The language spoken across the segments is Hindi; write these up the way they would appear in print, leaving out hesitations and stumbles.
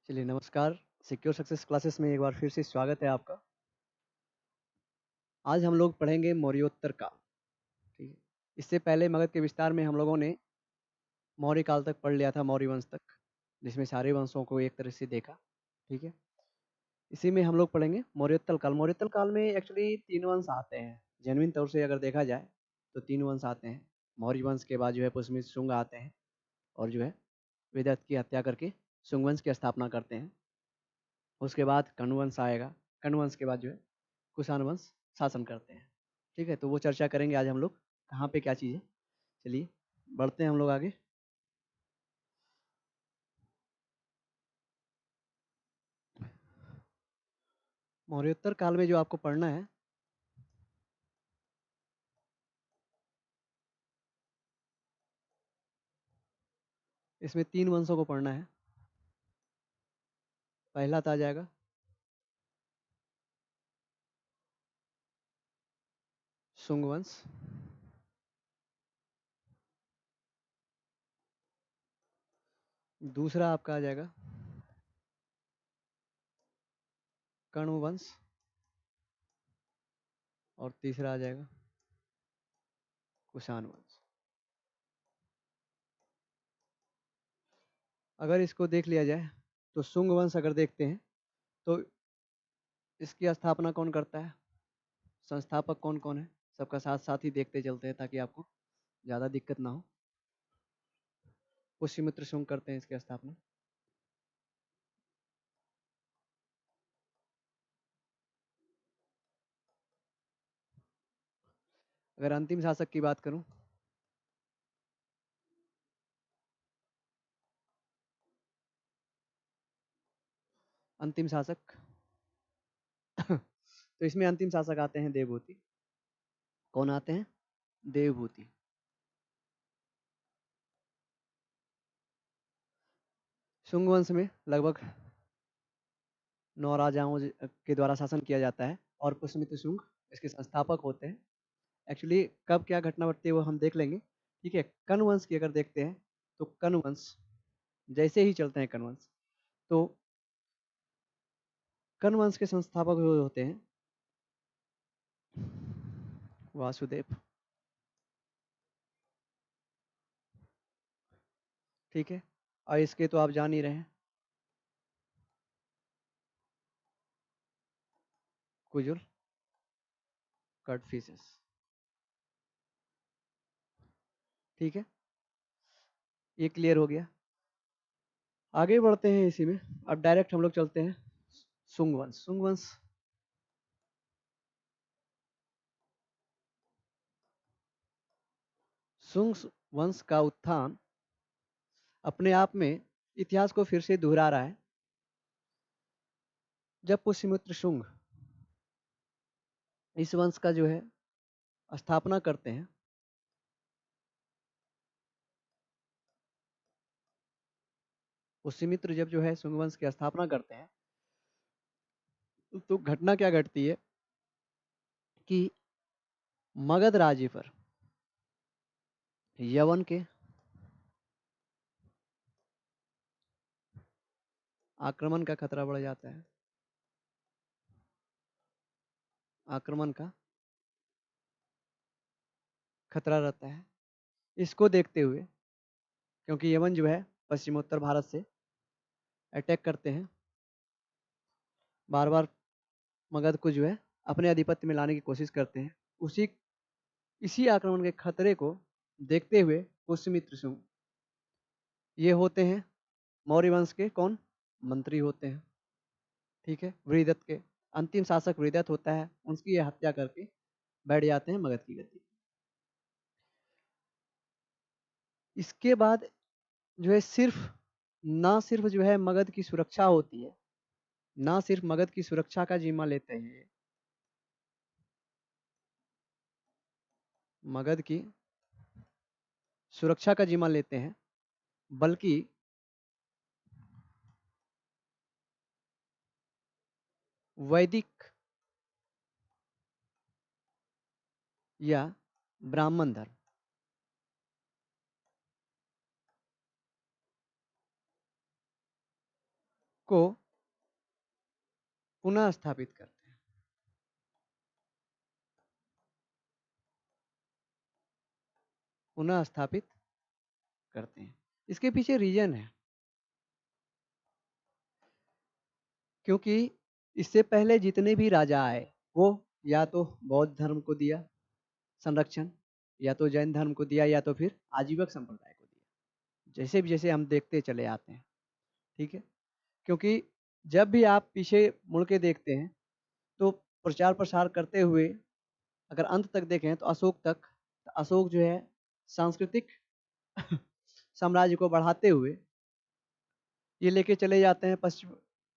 चलिए नमस्कार, सिक्योर सक्सेस क्लासेस में एक बार फिर से स्वागत है आपका। आज हम लोग पढ़ेंगे मौर्योत्तर काल, ठीक है। इससे पहले मगध के विस्तार में हम लोगों ने मौर्य काल तक पढ़ लिया था, मौर्य वंश तक, जिसमें सारे वंशों को एक तरह से देखा, ठीक है। इसी में हम लोग पढ़ेंगे मौर्योत्तर काल। मौर्योत्तर काल में एक्चुअली 3 वंश आते हैं, जेन्युइन तौर से अगर देखा जाए तो 3 वंश आते हैं। मौर्य वंश के बाद जो है पुष्यमित्र शुंग आते हैं और जो है वेदव्रत की हत्या करके शुंग वंश की स्थापना करते हैं। उसके बाद कण्व वंश आएगा, कण्व वंश के बाद जो है कुषाण वंश शासन करते हैं, ठीक है। तो वो चर्चा करेंगे आज हम लोग, कहाँ पे क्या चीज़ है। चलिए बढ़ते हैं हम लोग आगे। मौर्योत्तर काल में जो आपको पढ़ना है, इसमें 3 वंशों को पढ़ना है। पहला था आ जाएगा शुंग वंश, दूसरा आपका आ जाएगा कण्व वंश और तीसरा आ जाएगा कुषाण वंश। अगर इसको देख लिया जाए तो शुंग वंश अगर देखते हैं तो इसकी स्थापना कौन करता है, संस्थापक कौन कौन है, सबका साथ साथ ही देखते चलते हैं ताकि आपको ज़्यादा दिक्कत ना हो। पुष्यमित्र शुंग करते हैं इसकी स्थापना। अगर अंतिम शासक की बात करूं, अंतिम शासक तो इसमें अंतिम शासक आते हैं देवभूति। कौन आते हैं? देवभूति। शुंग वंश में लगभग 9 राजाओं के द्वारा शासन किया जाता है और पुष्यमित्र शुंग इसके संस्थापक होते हैं। एक्चुअली कब क्या घटना बढ़ती है वो हम देख लेंगे, ठीक है। कण्व वंश की अगर देखते हैं तो कण्व वंश जैसे ही चलते हैं, कण्व वंश तो कण्व वंश के संस्थापक जो होते हैं वासुदेव, ठीक है। और इसके तो आप जान ही रहे हैं, कुजुल, कटफिशेस, ठीक है। ये क्लियर हो गया। आगे बढ़ते हैं इसी में। अब डायरेक्ट हम लोग चलते हैं शुंग वंश। शुंग वंश शुंग वंश का उत्थान अपने आप में इतिहास को फिर से दोहरा रहा है। जब पुष्यमित्र शुंग इस वंश का जो है स्थापना करते हैं, पुष्यमित्र जब जो है शुंग वंश की स्थापना करते हैं तो घटना क्या घटती है कि मगध राज्य पर यवन के आक्रमण का खतरा बढ़ जाता है। आक्रमण का खतरा रहता है। इसको देखते हुए, क्योंकि यवन जो है पश्चिमोत्तर भारत से अटैक करते हैं, बार बार मगध को जो है अपने आधिपत्य में लाने की कोशिश करते हैं। उसी इसी आक्रमण के खतरे को देखते हुए पुष्यमित्र शुंग ये होते हैं मौर्य वंश के कौन? मंत्री होते हैं, ठीक है। वृहदत्त के अंतिम शासक वृहदत्त होता है, उनकी ये हत्या करके बैठ जाते हैं मगध की गद्दी। इसके बाद जो है ना सिर्फ जो है मगध की सुरक्षा होती है, ना सिर्फ मगध की सुरक्षा का जिम्मा लेते हैं, मगध की सुरक्षा का जिम्मा लेते हैं, बल्कि वैदिक या ब्राह्मण धर्म, को पुनः स्थापित करते हैं। पुनः स्थापित करते हैं। इसके पीछे रीजन है, क्योंकि इससे पहले जितने भी राजा आए वो या तो बौद्ध धर्म को दिया संरक्षण, या तो जैन धर्म को दिया, या तो फिर आजीवक संप्रदाय को दिया, जैसे हम देखते चले आते हैं। ठीक है, क्योंकि जब भी आप पीछे मुड़ के देखते हैं तो प्रचार प्रसार करते हुए अगर अंत तक देखें तो अशोक तक, तो अशोक जो है सांस्कृतिक साम्राज्य को बढ़ाते हुए ये लेके चले जाते हैं। पश्चिम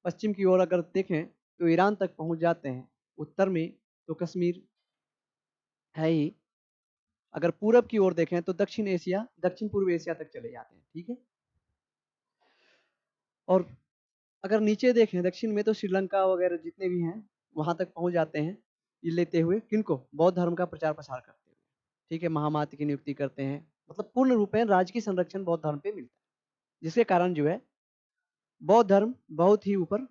पश्चिम की ओर अगर देखें तो ईरान तक पहुंच जाते हैं, उत्तर में तो कश्मीर है ही, अगर पूरब की ओर देखें तो दक्षिण एशिया, दक्षिण पूर्व एशिया तक चले जाते हैं। ठीक है, और अगर नीचे देखें दक्षिण में तो श्रीलंका वगैरह जितने भी हैं वहां तक पहुंच जाते हैं, ये लेते हुए किनको, बौद्ध धर्म का प्रचार प्रसार करते हुए। ठीक है, महामात्र की नियुक्ति करते हैं, मतलब पूर्ण रूपेण राज्य की संरक्षण बौद्ध धर्म पे मिलता है, जिसके कारण जो है बौद्ध धर्म बहुत ही ऊपर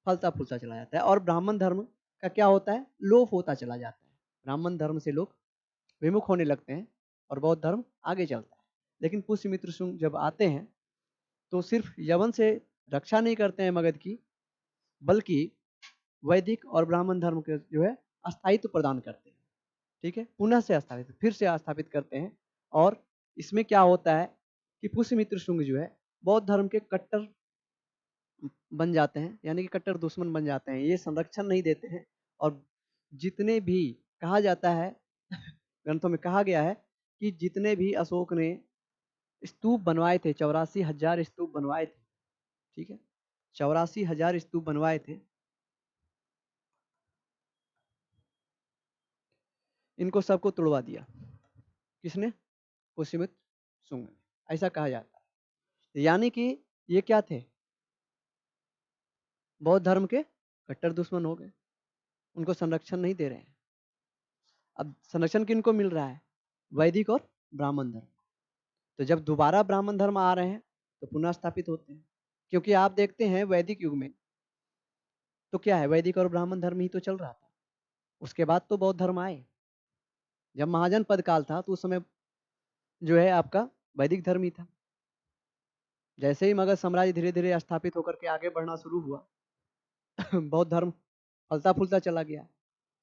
फलता फूलता चला जाता है। और ब्राह्मण धर्म का क्या होता है, लोप होता चला जाता है। ब्राह्मण धर्म से लोग विमुख होने लगते हैं और बौद्ध धर्म आगे चलता है। लेकिन पुष्यमित्र शुंग जब आते हैं तो सिर्फ यवन से रक्षा नहीं करते हैं मगध की, बल्कि वैदिक और ब्राह्मण धर्म के जो है अस्थायित्व प्रदान करते हैं। ठीक है, पुनः से स्थापित, फिर से स्थापित करते हैं। और इसमें क्या होता है कि पुष्यमित्र शुंग जो है बौद्ध धर्म के कट्टर बन जाते हैं, यानी कि कट्टर दुश्मन बन जाते हैं। ये संरक्षण नहीं देते हैं, और जितने भी कहा जाता है ग्रंथों में कहा गया है कि जितने भी अशोक ने स्तूप बनवाए थे, 84,000 स्तूप बनवाए थे। ठीक है, 84,000 स्तूप बनवाए थे, इनको सबको तोड़वा दिया। किसने, पुष्यमित्र शुंग ने, ऐसा कहा जाता है। यानी कि ये क्या थे, बौद्ध धर्म के कट्टर दुश्मन हो गए, उनको संरक्षण नहीं दे रहे हैं। अब संरक्षण किनको मिल रहा है, वैदिक और ब्राह्मण धर्म। तो जब दोबारा ब्राह्मण धर्म आ रहे हैं तो पुनः स्थापित होते हैं, क्योंकि आप देखते हैं वैदिक युग में तो क्या है, वैदिक और ब्राह्मण धर्म ही तो चल रहा था। उसके बाद तो बौद्ध धर्म आए। जब महाजन पद काल था तो उस समय जो है आपका वैदिक धर्म ही था। जैसे ही मगध साम्राज्य धीरे धीरे स्थापित होकर के आगे बढ़ना शुरू हुआ बौद्ध धर्म फलता फूलता चला गया,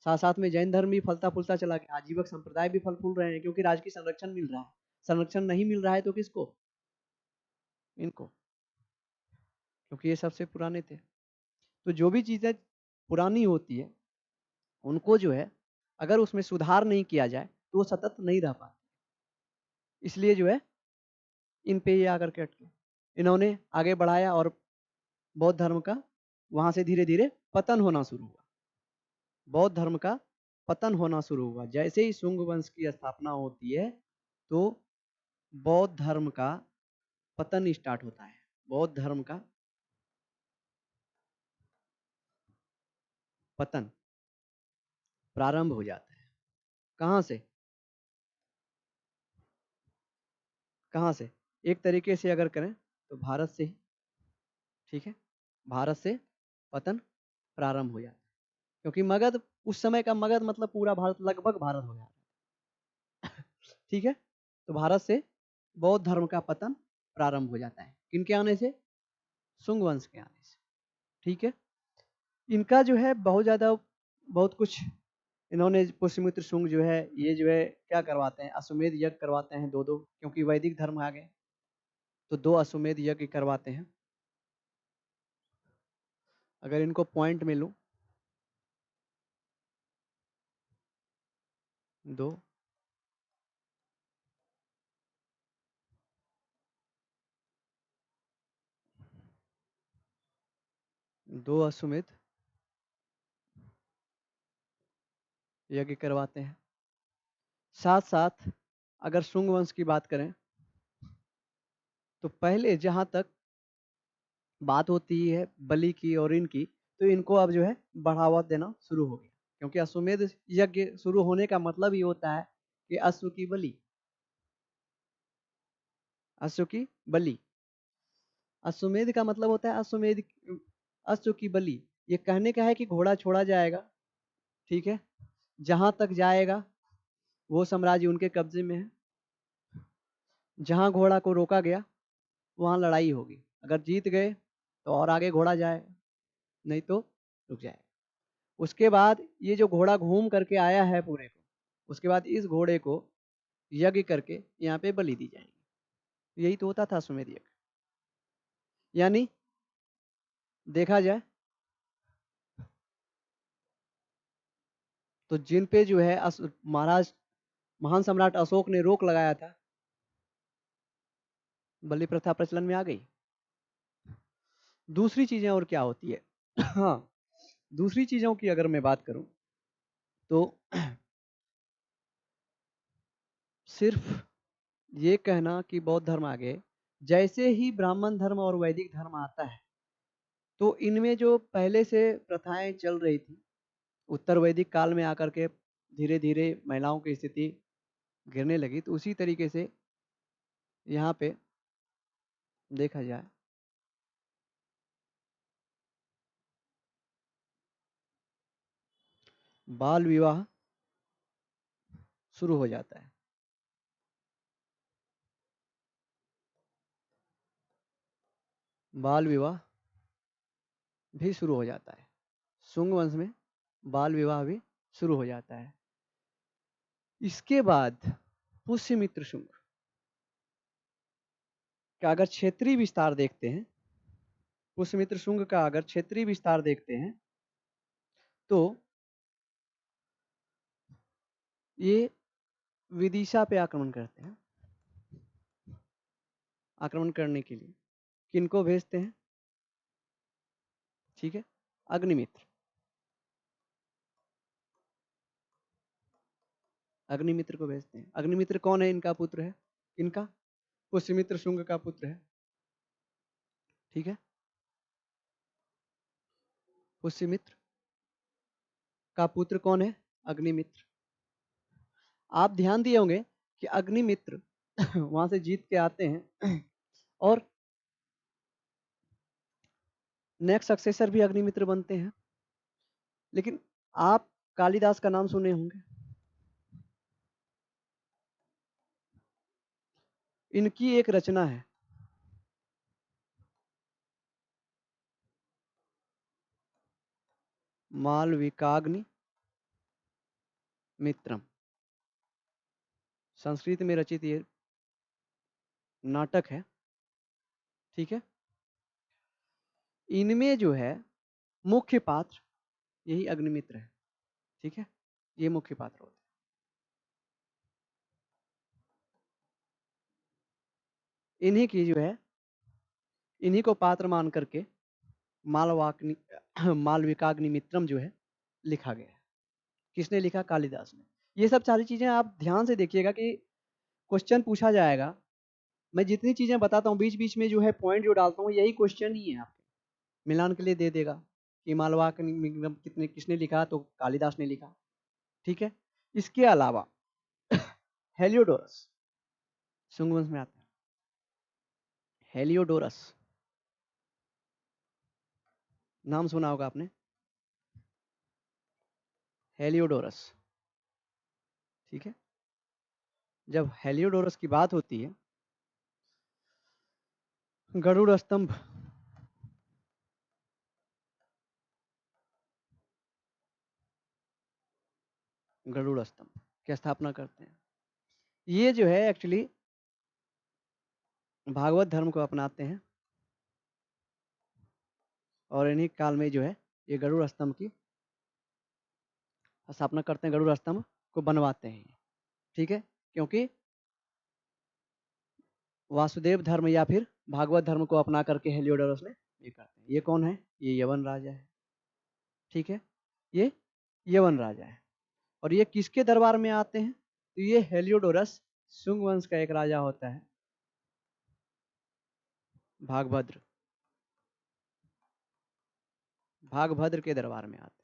साथ साथ में जैन धर्म भी फलता फूलता चला गया, आजीवक संप्रदाय भी फल फूल रहे हैं, क्योंकि राज की संरक्षण मिल रहा है। संरक्षण नहीं मिल रहा है तो किसको, इनको, क्योंकि ये सबसे पुराने थे। तो जो भी चीजें पुरानी होती है उनको जो है अगर उसमें सुधार नहीं किया जाए तो वो सतत नहीं रह पाती। इसलिए जो है इन पे ये आकर के अटके, इन्होंने आगे बढ़ाया और बौद्ध धर्म का वहां से धीरे धीरे पतन होना शुरू हुआ। बौद्ध धर्म का पतन होना शुरू हुआ। जैसे ही शुंग वंश की स्थापना होती है तो बौद्ध धर्म का पतन स्टार्ट होता है। बौद्ध धर्म का पतन प्रारंभ हो जाता है। कहां से, कहां से, एक तरीके से अगर करें तो भारत से ही। ठीक है, भारत से पतन प्रारंभ हो जाता है, क्योंकि मगध उस समय का मगध मतलब पूरा भारत, लगभग भारत हो जाता है ठीक है, तो भारत से बौद्ध धर्म का पतन प्रारंभ हो जाता है। किनके आने से, शुंग वंश के आने से। ठीक है, इनका जो है बहुत ज्यादा, बहुत कुछ इन्होंने, पुष्यमित्र शुंग जो है ये जो है क्या करवाते हैं, अश्वमेध यज्ञ करवाते हैं, दो दो, क्योंकि वैदिक धर्म आ गए तो दो अश्वमेध यज्ञ करवाते हैं। अगर इनको पॉइंट में लूं, दो, दो अश्वमेध यज्ञ करवाते हैं। साथ साथ अगर शुंग वंश की बात करें तो पहले जहां तक बात होती है बलि की और इनकी, तो इनको अब जो है बढ़ावा देना शुरू हो गया, क्योंकि अश्वमेध यज्ञ शुरू होने का मतलब ही होता है कि अश्व की बलि, अश्व की बलि। अश्वमेध का मतलब होता है अश्वमेध, अश्व की बलि। ये कहने का है कि घोड़ा छोड़ा जाएगा, ठीक है, जहां तक जाएगा वो साम्राज्य उनके कब्जे में है। जहां घोड़ा को रोका गया वहां लड़ाई होगी, अगर जीत गए तो और आगे घोड़ा जाएगा, नहीं तो रुक जाएगा। उसके बाद ये जो घोड़ा घूम करके आया है पूरे को, उसके बाद इस घोड़े को यज्ञ करके यहाँ पे बलि दी जाएगी। यही तो होता था अश्वमेध यज्ञ। यानी देखा जाए तो जिन पे जो है महाराज महान सम्राट अशोक ने रोक लगाया था, बलि प्रथा प्रचलन में आ गई। दूसरी चीजें और क्या होती है? हाँ, दूसरी चीजों की अगर मैं बात करूं तो सिर्फ ये कहना कि बौद्ध धर्म आ गए, जैसे ही ब्राह्मण धर्म और वैदिक धर्म आता है तो इनमें जो पहले से प्रथाएं चल रही थी, उत्तर वैदिक काल में आकर के धीरे धीरे महिलाओं की स्थिति गिरने लगी, तो उसी तरीके से यहाँ पे देखा जाए बाल विवाह शुरू हो जाता है। बाल विवाह भी शुरू हो जाता है। शुंग वंश में बाल विवाह भी शुरू हो जाता है। इसके बाद पुष्यमित्र शुंग का अगर क्षेत्रीय विस्तार देखते हैं, पुष्यमित्र शुंग का अगर क्षेत्रीय विस्तार देखते हैं तो ये विदिशा पे आक्रमण करते हैं। आक्रमण करने के लिए किनको भेजते हैं? ठीक है, अग्निमित्र। अग्निमित्र को भेजते हैं। अग्निमित्र कौन है? इनका पुत्र है। इनका पुष्यमित्र शुंग का पुत्र है, ठीक है। पुष्यमित्र का पुत्र कौन है? अग्निमित्र। आप ध्यान दिए होंगे कि अग्निमित्र वहां से जीत के आते हैं और नेक्स्ट सक्सेसर भी अग्निमित्र बनते हैं। लेकिन आप कालिदास का नाम सुने होंगे। इनकी एक रचना है, मालविकाग्नि मित्रम। संस्कृत में रचित ये नाटक है, ठीक है। इनमें जो है मुख्य पात्र यही अग्निमित्र है, ठीक है। ये मुख्य पात्र होते हैं। इन्हीं की जो है, इन्हीं को पात्र मान करके मालवाग्नि मालविकाग्नि मित्रम जो है लिखा गया है। किसने लिखा? कालिदास ने। ये सब सारी चीजें आप ध्यान से देखिएगा कि क्वेश्चन पूछा जाएगा। मैं जितनी चीजें बताता हूँ बीच बीच में जो है पॉइंट जो डालता हूँ यही क्वेश्चन ही है आपके, मिलान के लिए दे देगा कि मालवाग्नि कितने किसने लिखा, तो कालिदास ने लिखा, ठीक है। इसके अलावा हेलियोडोरस शुंग वंश में आता है। हेलियोडोरस नाम सुना होगा आपने, हेलियोडोरस, ठीक है। जब हेलियोडोरस की बात होती है, गरुड़ स्तंभ, गरुड़ स्तंभ की स्थापना करते हैं। ये जो है एक्चुअली भागवत धर्म को अपनाते हैं और इन्हीं काल में जो है ये गरुड़ स्तंभ की स्थापना करते हैं, गरुड़ स्तंभ को बनवाते हैं, ठीक है। क्योंकि वासुदेव धर्म या फिर भागवत धर्म को अपना करके हेलियोडोरस ने ये करते हैं। ये कौन है? ये यवन राजा है, ठीक है। ये यवन राजा है और ये किसके दरबार में आते हैं? तो ये हेलियोडोरस शुंग वंश का एक राजा होता है, भागभद्र। भागभद्र के दरबार में आते हैं।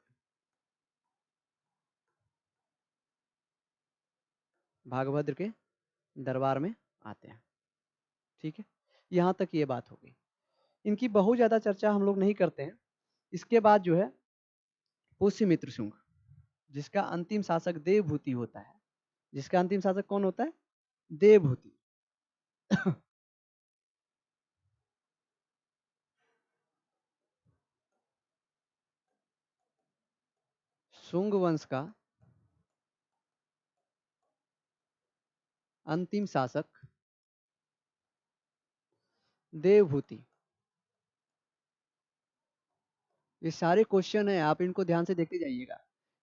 भागभद्र के दरबार में आते हैं, ठीक है। यहां तक ये बात हो गई। इनकी बहुत ज़्यादा चर्चा हम लोग नहीं करते हैं। इसके बाद जो है पुष्यमित्र शुंग, जिसका अंतिम शासक देवभूति होता है। जिसका अंतिम शासक कौन होता है? देवभूति। शुंग वंश का अंतिम शासक देवभूति। ये सारे क्वेश्चन है, आप इनको ध्यान से देखते जाइएगा।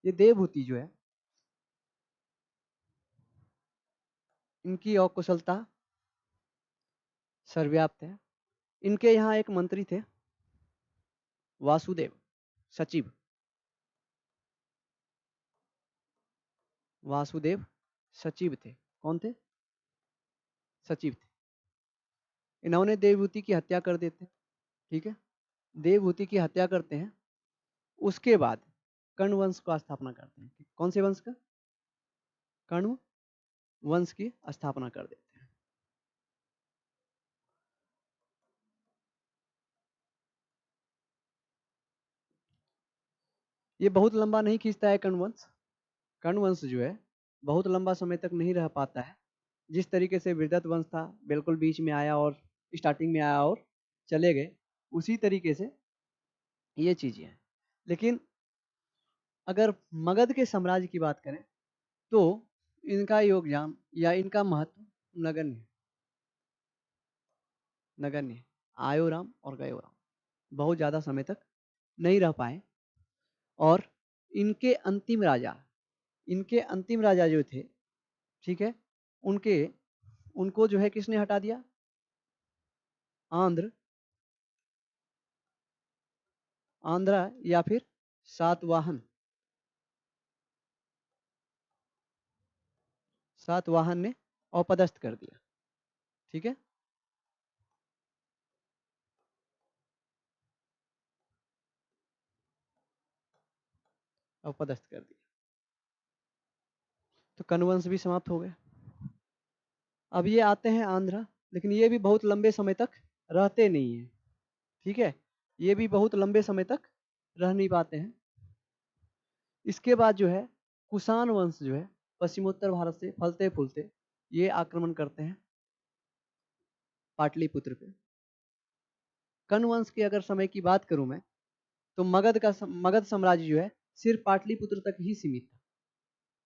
ये देवभूति जो है, इनकी अकुशलता सर्वव्याप्त है। इनके यहाँ एक मंत्री थे, वासुदेव, सचिव। वासुदेव सचिव थे। कौन थे? सचिव थे। इन्होंने देवभूति की हत्या कर देते हैं। ठीक है, देवभूति की हत्या करते हैं। उसके बाद कर्ण वंश का स्थापना करते हैं। कौन से वंश का? कर्ण वंश की स्थापना कर देते हैं। ये बहुत लंबा नहीं खींचता है कर्ण वंश। कर्ण वंश जो है बहुत लंबा समय तक नहीं रह पाता है। जिस तरीके से वृद्धत वंश था, बिल्कुल बीच में आया और स्टार्टिंग में आया और चले गए, उसी तरीके से ये चीजें हैं। लेकिन अगर मगध के साम्राज्य की बात करें तो इनका योगदान या इनका महत्व नगण्य है। नगण्य है। आयो राम और गयो राम, बहुत ज्यादा समय तक नहीं रह पाए। और इनके अंतिम राजा, इनके अंतिम राजा जो थे, ठीक है, उनके उनको जो है किसने हटा दिया? आंध्र, आंध्रा या फिर सातवाहन। सातवाहन ने अपदस्थ कर दिया। ठीक है, अपदस्थ कर दिया। तो कनवंश भी समाप्त हो गए। अब ये आते हैं आंध्रा, लेकिन ये भी बहुत लंबे समय तक रहते नहीं है। ठीक है, ये भी बहुत लंबे समय तक रह नहीं पाते हैं। इसके बाद जो है कुषाण वंश जो है पश्चिमोत्तर भारत से फलते फूलते ये आक्रमण करते हैं पाटलिपुत्र पे। कर्ण वंश के अगर समय की बात करूं मैं, तो मगध साम्राज्य जो है सिर्फ पाटलिपुत्र तक ही सीमित था।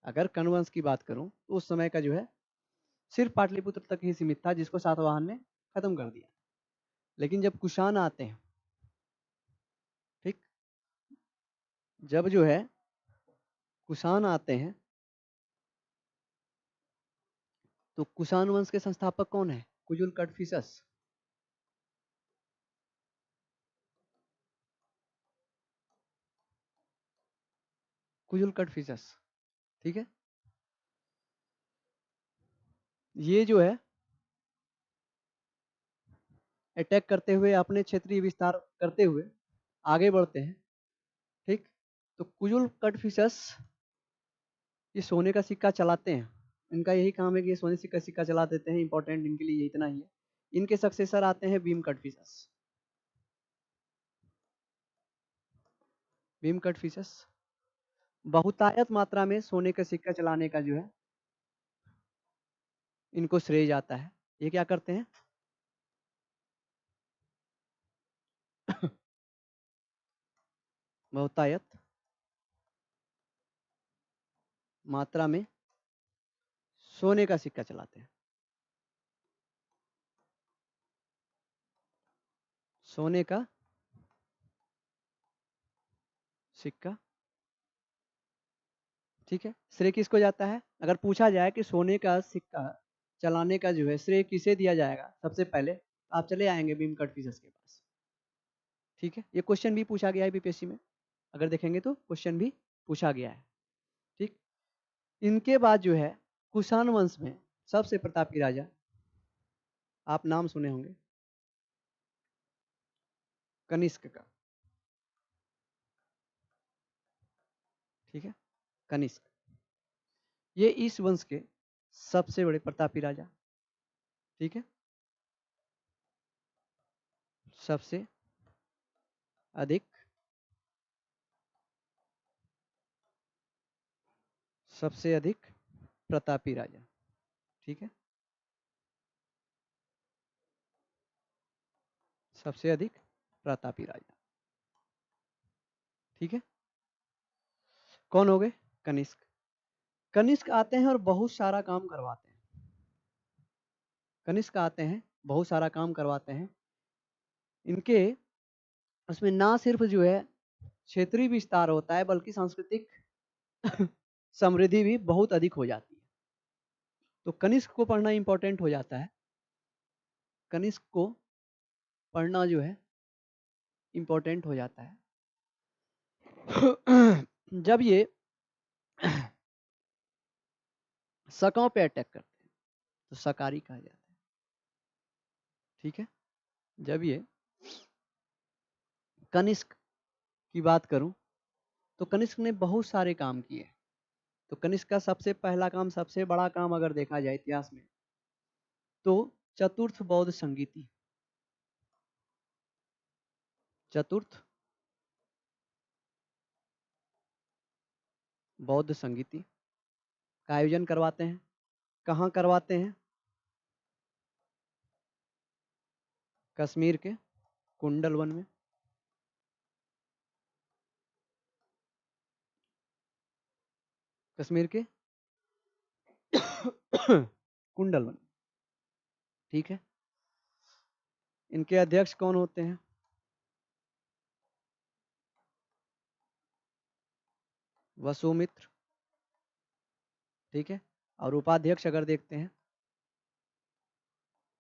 अगर कर्ण वंश की बात करूं तो उस समय का जो है सिर्फ पाटलिपुत्र तक ही सीमित था, जिसको सातवाहन ने खत्म कर दिया। लेकिन जब कुषाण आते हैं, ठीक, जब जो है कुषाण आते हैं तो कुषाण वंश के संस्थापक कौन है? कुजुल कटफिसस। कुजुल कटफिसस। ठीक है, ये जो है अटैक करते हुए, अपने क्षेत्रीय विस्तार करते हुए आगे बढ़ते हैं। ठीक, तो कुजुल कटफिसस ये सोने का सिक्का चलाते हैं। इनका यही काम है कि ये सोने का सिक्का चला देते हैं। इंपॉर्टेंट इनके लिए इतना ही है। इनके सक्सेसर आते हैं भीम कटफिसस। भीम कटफिसस बहुतायत मात्रा में सोने का सिक्का चलाने का जो है इनको श्रेय जाता है। ये क्या करते हैं? बहुतायत मात्रा में सोने का सिक्का चलाते हैं। सोने का सिक्का। ठीक है, श्रेय किसको जाता है? अगर पूछा जाए कि सोने का सिक्का चलाने का जो है श्रेय किसे दिया जाएगा सबसे पहले, आप चले आएंगे भीम कटफिसस के पास। ठीक है, ये क्वेश्चन भी पूछा गया है बीपीएससी में, अगर देखेंगे तो क्वेश्चन भी पूछा गया है। ठीक, इनके बाद जो है कुषाण वंश में सबसे प्रतापी राजा, आप नाम सुने होंगे, कनिष्क का। ठीक है, कनिष्क, ये इस वंश के सबसे बड़े प्रतापी राजा। ठीक है, सबसे अधिक सबसे अधिक प्रतापी राजा। ठीक है, सबसे अधिक प्रतापी राजा। ठीक है, कौन हो गए? कनिष्क। कनिष्क आते हैं और बहुत सारा काम करवाते हैं। कनिष्क आते हैं, बहुत सारा काम करवाते हैं। इनके उसमें ना सिर्फ जो है क्षेत्रीय विस्तार होता है, बल्कि सांस्कृतिक समृद्धि भी बहुत अधिक हो जाती है। तो कनिष्क को पढ़ना इंपॉर्टेंट हो जाता है। कनिष्क को पढ़ना जो है इंपॉर्टेंट हो जाता है। जब ये शकों पे अटैक करते हैं तो शकारी कहा जाता है। ठीक है, जब ये कनिष्क की बात करूं तो कनिष्क ने बहुत सारे काम किए। तो कनिष्क का सबसे पहला काम, सबसे बड़ा काम अगर देखा जाए इतिहास में, तो चतुर्थ बौद्ध संगीति, चतुर्थ बौद्ध संगीति का आयोजन करवाते हैं। कहाँ करवाते हैं? कश्मीर के कुंडल वन में। कश्मीर के कुंडल वन। ठीक है, इनके अध्यक्ष कौन होते हैं? वसुमित्र। ठीक है, और उपाध्यक्ष अगर देखते हैं,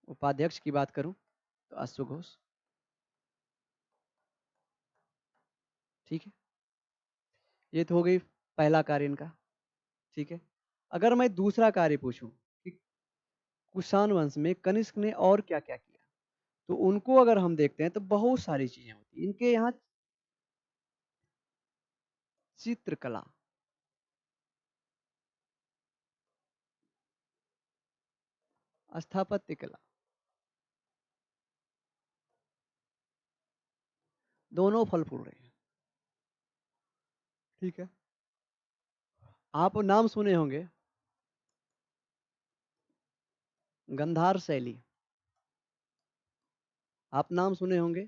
उपाध्यक्ष की बात करूं तो अश्वघोष। ठीक है, ये तो हो गई पहला कार्य इनका। ठीक है, अगर मैं दूसरा कार्य पूछूं कि कुषाण वंश में कनिष्क ने और क्या क्या किया, तो उनको अगर हम देखते हैं तो बहुत सारी चीजें होती हैं इनके यहाँ। चित्रकला, स्थापत्य कला, दोनों फल फूल रहे हैं। ठीक है, आप नाम सुने होंगे गंधार शैली, आप नाम सुने होंगे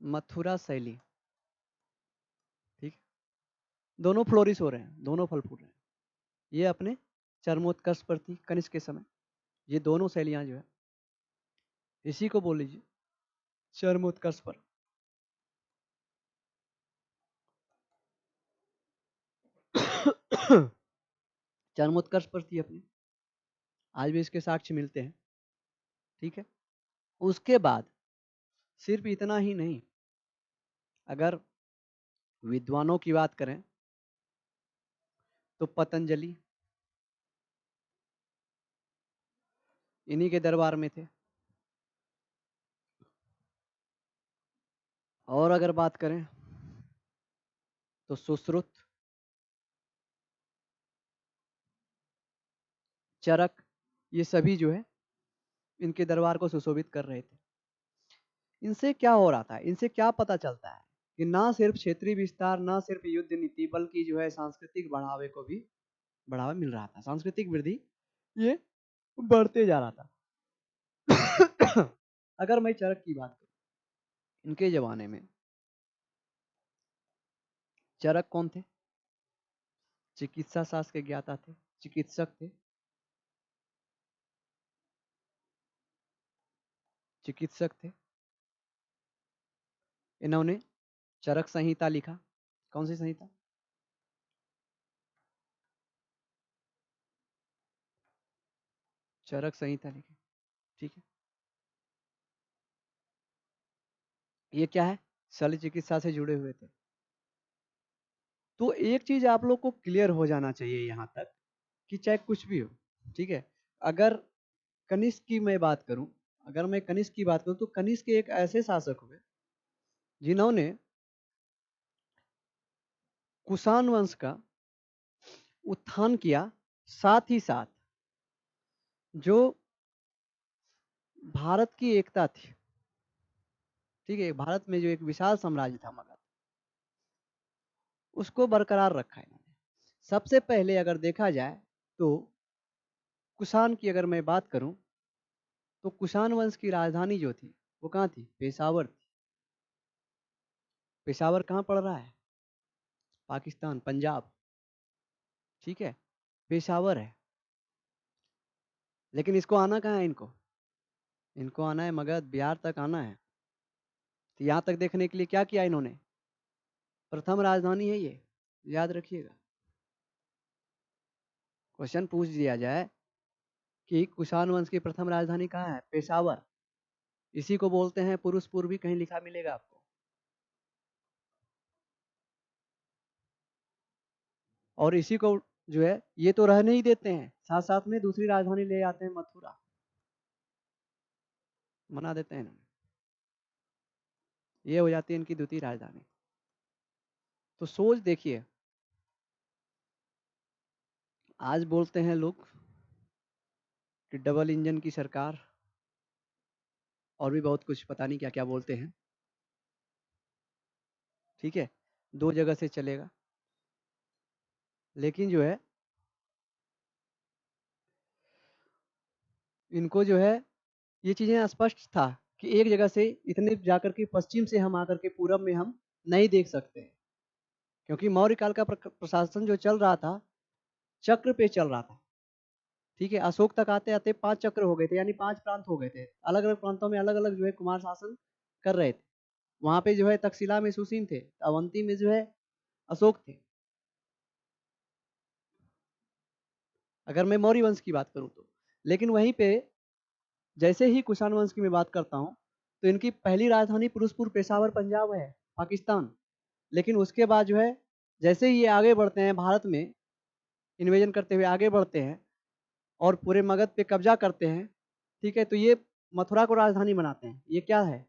मथुरा शैली। ठीक है, दोनों फ्लोरिश हो रहे हैं, दोनों फल फूल रहे हैं। ये अपने चरमोत्कर्ष पर थी कनिष्क के समय। ये दोनों शैलियां जो है, इसी को बोल लीजिए चरमोत्कर्ष पर। चरमोत्कर्ष पर थी अपनी, आज भी इसके साक्ष्य मिलते हैं। ठीक है, उसके बाद सिर्फ इतना ही नहीं, अगर विद्वानों की बात करें तो पतंजलि इन्हीं के दरबार में थे। और अगर बात करें तो सुश्रुत, चरक, ये सभी जो है इनके दरबार को सुशोभित कर रहे थे। इनसे क्या हो रहा था, इनसे क्या पता चलता है कि ना सिर्फ क्षेत्रीय विस्तार, ना सिर्फ युद्ध नीति, बल्कि जो है सांस्कृतिक बढ़ावे को भी बढ़ावा मिल रहा था। सांस्कृतिक वृद्धि ये बढ़ते जा रहा था। अगर मैं चरक की बात करूं, इनके जमाने में चरक कौन थे? चिकित्सा शास्त्र के ज्ञाता थे, चिकित्सक थे। चिकित्सक थे। इन्होंने चरक संहिता लिखा। कौन सी संहिता? चरक संहिता लिखी। ठीक है, ये क्या है? शल्य चिकित्सा से जुड़े हुए थे। तो एक चीज आप लोग को क्लियर हो जाना चाहिए यहाँ तक कि चाहे कुछ भी हो, ठीक है, अगर कनिष्क की मैं बात करूं, अगर मैं कनिष्क की बात करूं तो कनिष्क एक ऐसे शासक हुए जिन्होंने कुषाण वंश का उत्थान किया, साथ ही साथ जो भारत की एकता थी, ठीक है, भारत में जो एक विशाल साम्राज्य था मगध, उसको बरकरार रखा है इन्होंने। सबसे पहले अगर देखा जाए तो कुषाण की अगर मैं बात करूं, तो कुषाण वंश की राजधानी जो थी वो कहाँ थी? पेशावर थी। पेशावर कहाँ पड़ रहा है? पाकिस्तान, पंजाब, ठीक है, पेशावर है। लेकिन इसको आना कहाँ है? इनको आना है मगध, बिहार तक आना है। तो यहाँ तक देखने के लिए क्या किया इन्होंने? प्रथम राजधानी है ये, याद रखिएगा। क्वेश्चन पूछ दिया जाए कि कुषाण वंश की प्रथम राजधानी कहाँ है? पेशावर। इसी को बोलते हैं पुरुषपुर, भी कहीं लिखा मिलेगा आपको। और इसी को जो है ये तो रहने ही देते हैं, साथ साथ में दूसरी राजधानी ले आते हैं, मथुरा बना देते हैं इन्होंने। ये हो जाती है इनकी द्वितीय राजधानी। तो सोच देखिए, आज बोलते हैं लोग कि डबल इंजन की सरकार, और भी बहुत कुछ पता नहीं क्या क्या बोलते हैं, ठीक है, 2 जगह से चलेगा। लेकिन जो है इनको जो है ये चीजें स्पष्ट था कि एक जगह से इतने जाकर के पश्चिम से हम आकर के पूरब में हम नहीं देख सकते, क्योंकि मौर्य काल का प्रशासन जो चल रहा था चक्र पे चल रहा था। ठीक है, अशोक तक आते आते 5 चक्र हो गए थे, यानी 5 प्रांत हो गए थे। अलग अलग प्रांतों में अलग अलग जो है कुमार शासन कर रहे थे। वहां पे जो है तक्षशिला में सुसीम थे, अवंती में जो है अशोक थे। अगर मैं मौर्य वंश की बात करूं तो, लेकिन वहीं पे जैसे ही कुषाण वंश की मैं बात करता हूं, तो इनकी पहली राजधानी फिरोजपुर, पेशावर, पंजाब है, पाकिस्तान। लेकिन उसके बाद जो है जैसे ही ये आगे बढ़ते हैं, भारत में इन्वेजन करते हुए आगे बढ़ते हैं और पूरे मगध पे कब्जा करते हैं, ठीक है, तो ये मथुरा को राजधानी बनाते हैं। ये क्या है?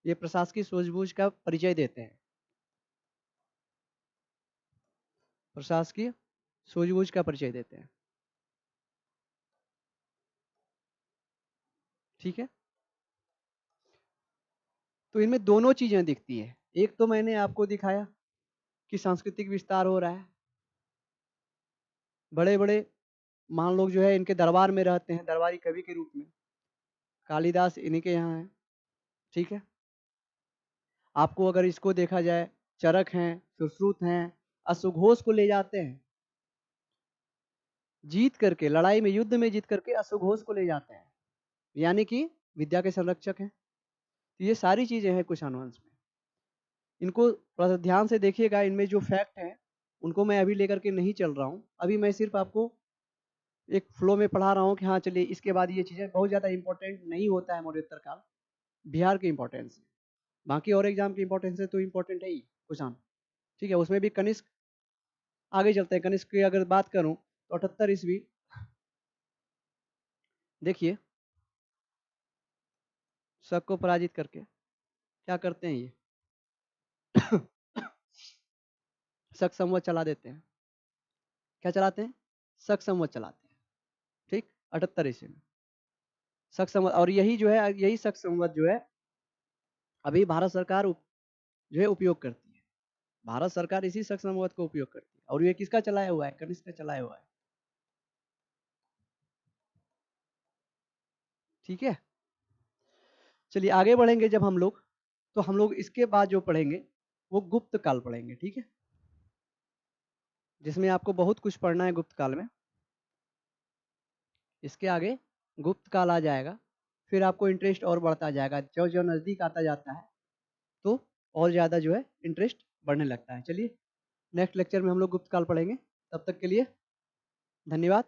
ये प्रशासकीय सूझबूझ का परिचय देते हैं। प्रशासकीय सूझबूझ का परिचय देते हैं, ठीक है। तो इनमें दोनों चीजें दिखती है। एक तो मैंने आपको दिखाया कि सांस्कृतिक विस्तार हो रहा है, बड़े बड़े मान लोग जो है इनके दरबार में रहते हैं, दरबारी कवि के रूप में। कालिदास इन्हीं के यहाँ है, ठीक है। आपको अगर इसको देखा जाए, चरक हैं, सुश्रुत हैं, अश्वघोष को ले जाते हैं, जीत करके, लड़ाई में, युद्ध में जीत करके अश्वघोष को ले जाते हैं, यानी कि विद्या के संरक्षक हैं। तो ये सारी चीजें हैं कुषाण वंश में। इनको थोड़ा ध्यान से देखिएगा, इनमें जो फैक्ट हैं उनको मैं अभी लेकर के नहीं चल रहा हूँ। अभी मैं सिर्फ आपको एक फ्लो में पढ़ा रहा हूँ कि हाँ चलिए, इसके बाद ये चीजें बहुत ज्यादा इंपॉर्टेंट नहीं होता है मौर्योत्तर काल, बिहार के इंपॉर्टेंस है। बाकी और एग्जाम के इंपॉर्टेंस है तो इंपॉर्टेंट है ही कुषाण, ठीक है। उसमें भी कनिष्क, आगे चलते हैं। कनिष्क की अगर बात करूं तो 78 ईस्वी, देखिए, शक को पराजित करके क्या करते हैं ये शक संवत चला देते हैं। क्या चलाते हैं? शक संवत चलाते हैं, ठीक, 78 ईस्वी में शक संवत। और यही जो है, यही शक संवत जो है अभी भारत सरकार जो है उपयोग करती है। भारत सरकार इसी शक संवत को उपयोग करती है। और ये किसका चलाया हुआ है? कनिष्क का चलाया हुआ है, ठीक है। चलिए आगे बढ़ेंगे जब हम लोग, तो हम लोग इसके बाद जो पढ़ेंगे वो गुप्त काल पढ़ेंगे, ठीक है, जिसमें आपको बहुत कुछ पढ़ना है गुप्त काल में। इसके आगे गुप्त काल आ जाएगा, फिर आपको इंटरेस्ट और बढ़ता जाएगा। जो जो नज़दीक आता जाता है तो और ज़्यादा जो है इंटरेस्ट बढ़ने लगता है। चलिए नेक्स्ट लेक्चर में हम लोग गुप्त काल पढ़ेंगे। तब तक के लिए धन्यवाद।